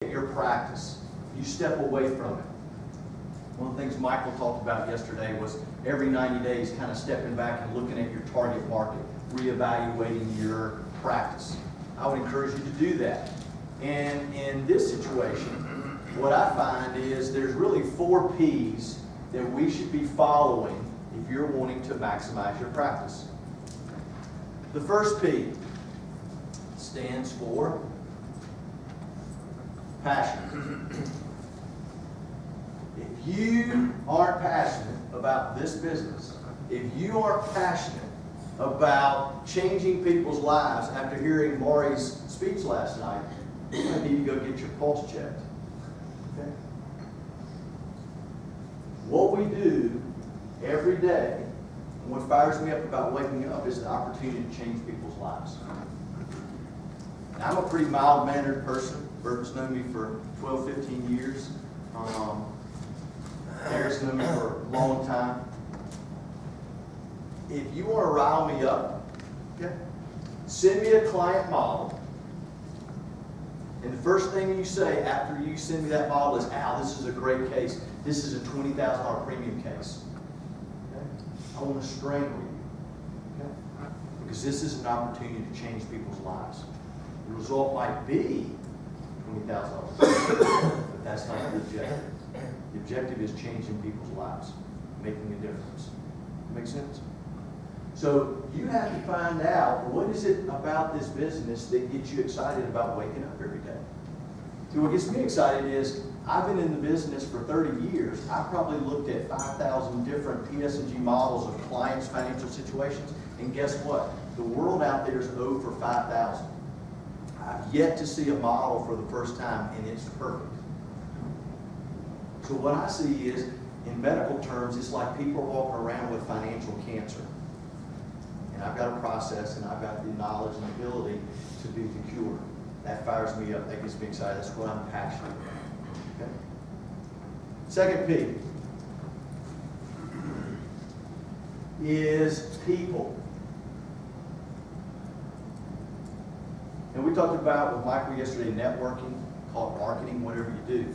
your practice. You step away from it. One of the things Michael talked about yesterday was every 90 days kind of stepping back and looking at your target market, reevaluating your practice. I would encourage you to do that. And in this situation, what I find is there's really 4 P's that we should be following if you're wanting to maximize your practice. The first P stands for passion. If you aren't passionate about this business, if you aren't passionate about changing people's lives after hearing Maury's speech last night, you need to go get your pulse checked. Okay? What we do every day, and what fires me up about waking up, is an opportunity to change people's lives. Now, I'm a pretty mild-mannered person. Burton's known me for 12, 15 years. Harris known me for a long time. If you want to rile me up, okay, send me a client model. And the first thing you say after you send me that model is, Al, this is a great case. This is a $20,000 premium case. Okay? I want to strangle you. Okay? Because this is an opportunity to change people's lives. The result might be $20,000. But that's not the objective. The objective is changing people's lives, making a difference. Make sense? So you have to find out, what is it about this business that gets you excited about waking up every day? See, what gets me excited is I've been in the business for 30 years. I've probably looked at 5,000 different PS&G models of clients' financial situations. And guess what? The world out there is 0 for 5,000. I've yet to see a model for the first time, and it's perfect. So what I see is, in medical terms, it's like people are walking around with financial cancer. And I've got a process, and I've got the knowledge and ability to be the cure. That fires me up. That gets me excited. That's what I'm passionate about. Okay? Second P is people. And we talked about with Michael yesterday networking, call it marketing, whatever you do.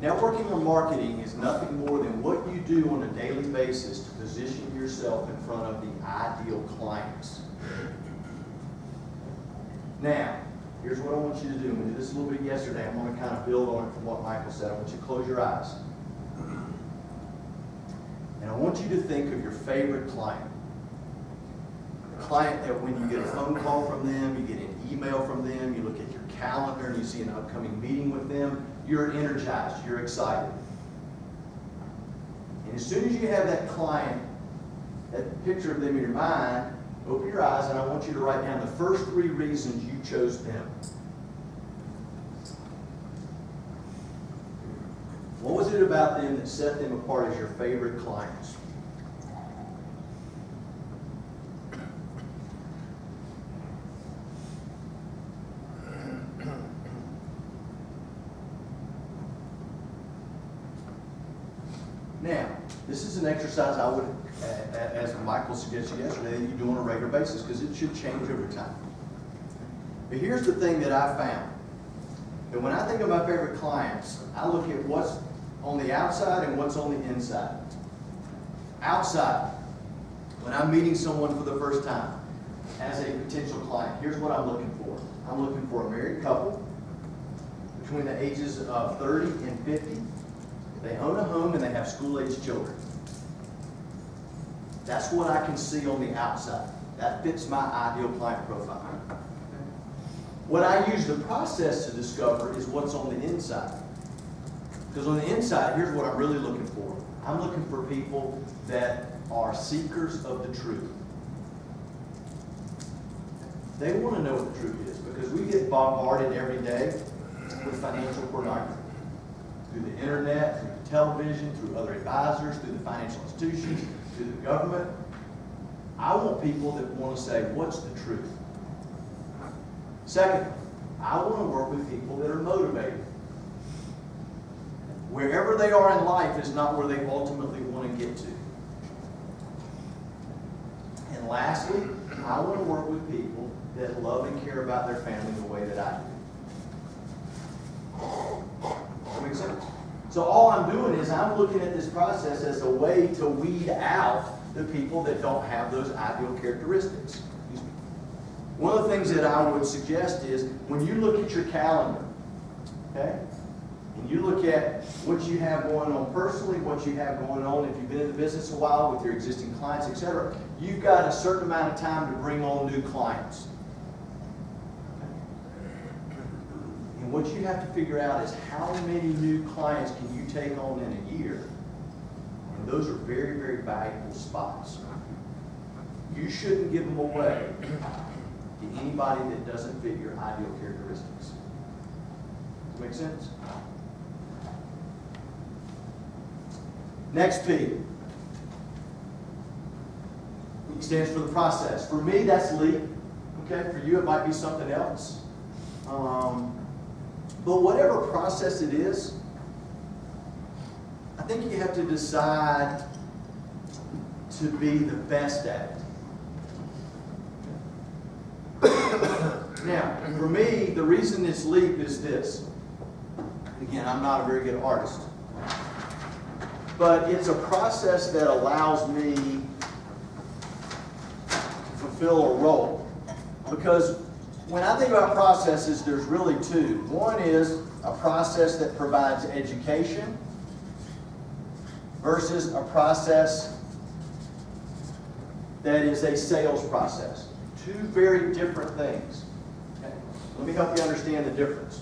Networking or marketing is nothing more than what you do on a daily basis to position yourself in front of the ideal clients. Now, here's what I want you to do. We did this a little bit yesterday. I'm going to kind of build on it from what Michael said. I want you to close your eyes. And I want you to think of your favorite client. A client that when you get a phone call from them, you get an email from them, you look at your calendar and you see an upcoming meeting with them, you're energized, you're excited. And as soon as you have that client, that picture of them in your mind, open your eyes and I want you to write down the first 3 reasons you chose them. What was it about them that set them apart as your favorite clients? Now, this is an exercise I would, as Michael suggested yesterday, that you do on a regular basis because it should change over time. But here's the thing that I found. That when I think of my favorite clients, I look at what's on the outside and what's on the inside. Outside, when I'm meeting someone for the first time as a potential client, here's what I'm looking for. I'm looking for a married couple between the ages of 30 and 50. They own a home and they have school-aged children. That's what I can see on the outside. That fits my ideal client profile. What I use the process to discover is what's on the inside. Because on the inside, here's what I'm really looking for. I'm looking for people that are seekers of the truth. They want to know what the truth is because we get bombarded every day with financial pornography. Through the internet, through the television, through other advisors, through the financial institutions, through the government. I want people that want to say, what's the truth? Second, I want to work with people that are motivated. Wherever they are in life is not where they ultimately want to get to. And lastly, I want to work with people that love and care about their family the way that I do. So all I'm doing is I'm looking at this process as a way to weed out the people that don't have those ideal characteristics. One of the things that I would suggest is when you look at your calendar, okay, and you look at what you have going on personally, what you have going on if you've been in the business a while with your existing clients, etc., you've got a certain amount of time to bring on new clients. And what you have to figure out is how many new clients can you take on in a year. And those are very, very valuable spots. You shouldn't give them away to anybody that doesn't fit your ideal characteristics. Does that make sense? Next P. P stands for the process. For me, that's LEAP. Okay, for you, it might be something else. But whatever process it is, I think you have to decide to be the best at it. Now, for me, the reason it's LEAP is this. Again, I'm not a very good artist. But it's a process that allows me to fulfill a role. Because when I think about processes, there's really two. One is a process that provides education versus a process that is a sales process. Two very different things. Okay? Let me help you understand the difference.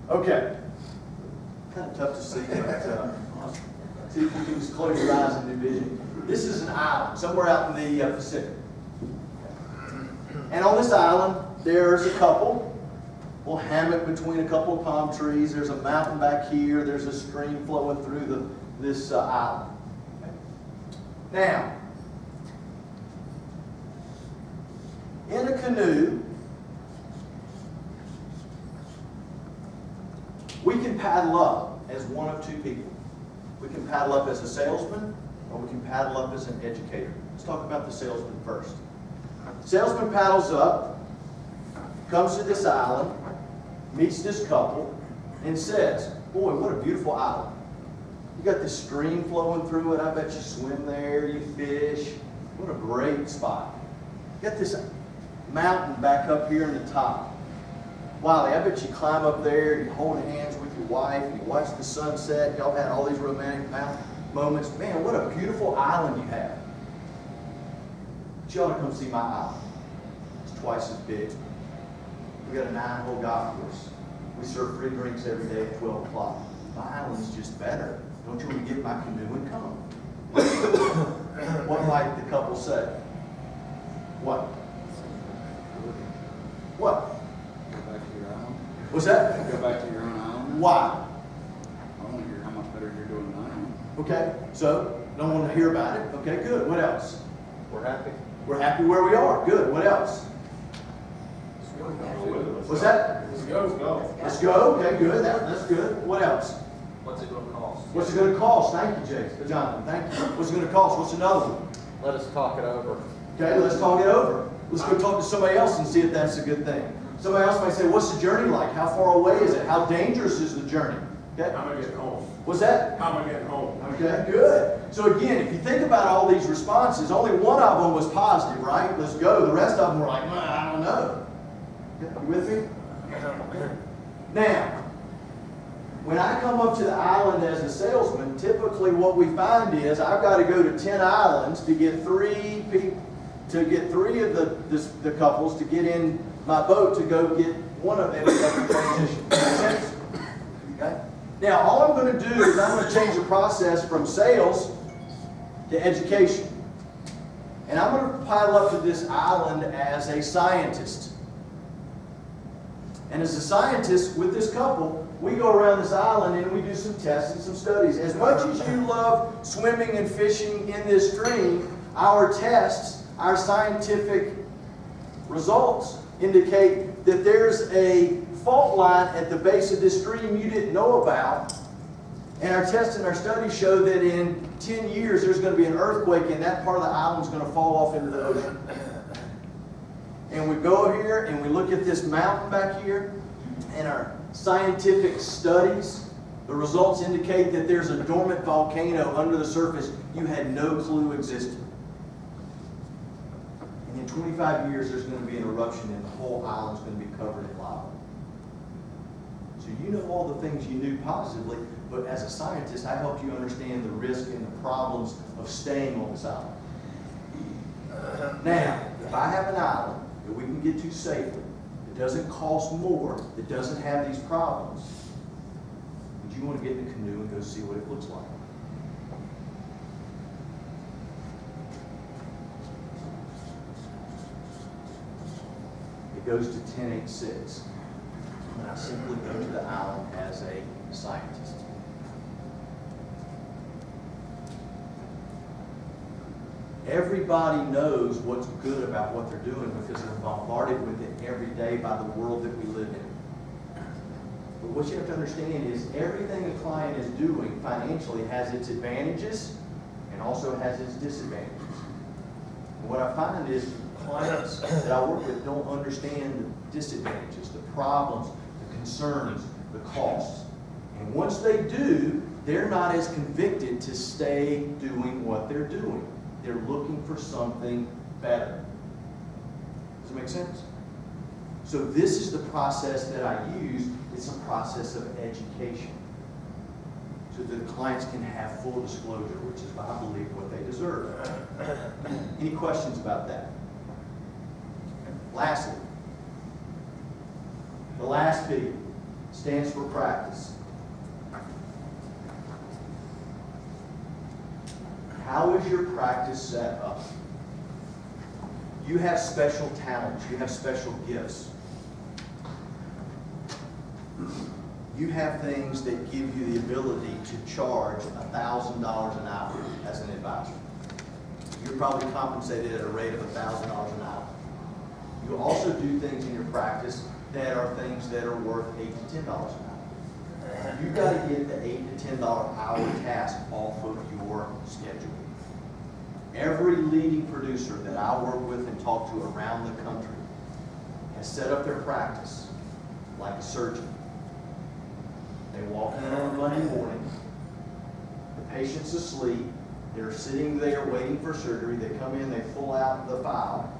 Okay. Kind of tough to see, but see if you can just close your eyes and envision. This is an island, somewhere out in the Pacific. And on this island, there's a couple, a little hammock between a couple of palm trees. There's a mountain back here. There's a stream flowing through this island. Okay. Now, in a canoe, we can paddle up as one of two people. We can paddle up as a salesman, or we can paddle up as an educator. Let's talk about the salesman first. Salesman paddles up, comes to this island, meets this couple, and says, "Boy, what a beautiful island. You got this stream flowing through it. I bet you swim there, you fish. What a great spot. You got this mountain back up here in the top. Wow, I bet you climb up there, you hold hands with your wife, and you watch the sunset. Y'all had all these romantic moments. Man, what a beautiful island you have. But you ought to come see my island. It's twice as big. We got a 9-hole golf course. We serve free drinks every day at 12 o'clock. My island's just better. Don't you want to get my canoe and come?" What might the couple say? What? What? What's that? Go back to your own island. Why? I want to hear how much better you're doing than I am. Okay, so don't want to hear about it. Okay, good. What else? We're happy. We're happy where we are. Good. What else? What's that? Let's go. Let's go. Okay, good. That's good. What else? What's it going to cost? What's it going to cost? Thank you, Jake. Jonathan, thank you. What's it going to cost? What's another one? Let us talk it over. Okay, let's talk it over. Let's go talk to somebody else and see if that's a good thing. Somebody else might say, "What's the journey like? How far away is it? How dangerous is the journey?" Okay? How am I getting home? What's that? How am I getting home? Okay, good. So again, if you think about all these responses, only one of them was positive, right? Let's go. The rest of them were like, I don't know. Okay, you with me? Now, when I come up to the island as a salesman, typically what we find is I've got to go to 10 islands to get 3 people, to get 3 of the couples to get in my boat to go get one of them to transition. Make sense? Okay? Now, all I'm going to do is I'm going to change the process from sales to education. And I'm going to pile up to this island as a scientist. And as a scientist with this couple, we go around this island and we do some tests and some studies. As much as you love swimming and fishing in this stream, our tests, our scientific results indicate that there's a fault line at the base of this stream you didn't know about. And our tests and our studies show that in 10 years there's going to be an earthquake and that part of the island is going to fall off into the ocean. And we go here and we look at this mountain back here, and our scientific studies, the results indicate that there's a dormant volcano under the surface you had no clue existed. And in 25 years there's going to be an eruption and the whole island's going to be covered in lava. So you know all the things you knew positively, but as a scientist, I helped you understand the risk and the problems of staying on this island. Now, if I have an island that we can get to safely, that doesn't cost more, that doesn't have these problems, would you want to get in a canoe and go see what it looks like? It goes to 1086. And I simply go to the island as a scientist. Everybody knows what's good about what they're doing because they're bombarded with it every day by the world that we live in. But what you have to understand is everything a client is doing financially has its advantages and also has its disadvantages. And what I find is clients that I work with don't understand the disadvantages, the problems, the concerns, the costs. And once they do, they're not as convicted to stay doing what they're doing. They're looking for something better. Does it make sense? So this is the process that I use. It's a process of education. So that the clients can have full disclosure, which is, I believe, what they deserve. Any questions about that? Lastly, the last P stands for practice. How is your practice set up? You have special talents. You have special gifts. You have things that give you the ability to charge $1,000 an hour as an advisor. You're probably compensated at a rate of $1,000 an hour. You also do things in your practice that are things that are worth $8 to $10 an hour. You've got to get the $8 to $10 hour task off of your schedule. Every leading producer that I work with and talk to around the country has set up their practice like a surgeon. They walk in on Monday morning, the patient's asleep, they're sitting there waiting for surgery, they come in, they pull out the file,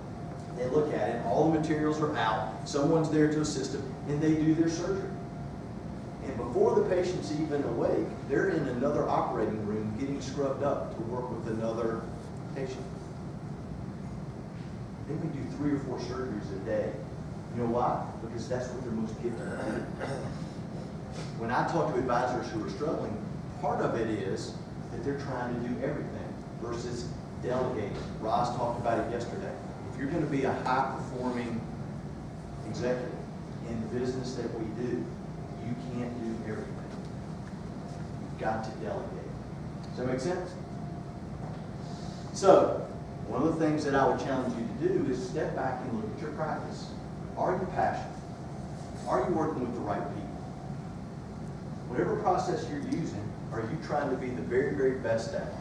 they look at it, all the materials are out, someone's there to assist them, and they do their surgery. And before the patient's even awake, they're in another operating room getting scrubbed up to work with another patient. They may do 3 or 4 surgeries a day. You know why? Because that's what they're most gifted at. When I talk to advisors who are struggling, part of it is that they're trying to do everything versus delegating. Roz talked about it yesterday. If you're going to be a high-performing executive in the business that we do, you can't do everything. You've got to delegate. Does that make sense? So, one of the things that I would challenge you to do is step back and look at your practice. Are you passionate? Are you working with the right people? Whatever process you're using, are you trying to be the very, very best at it?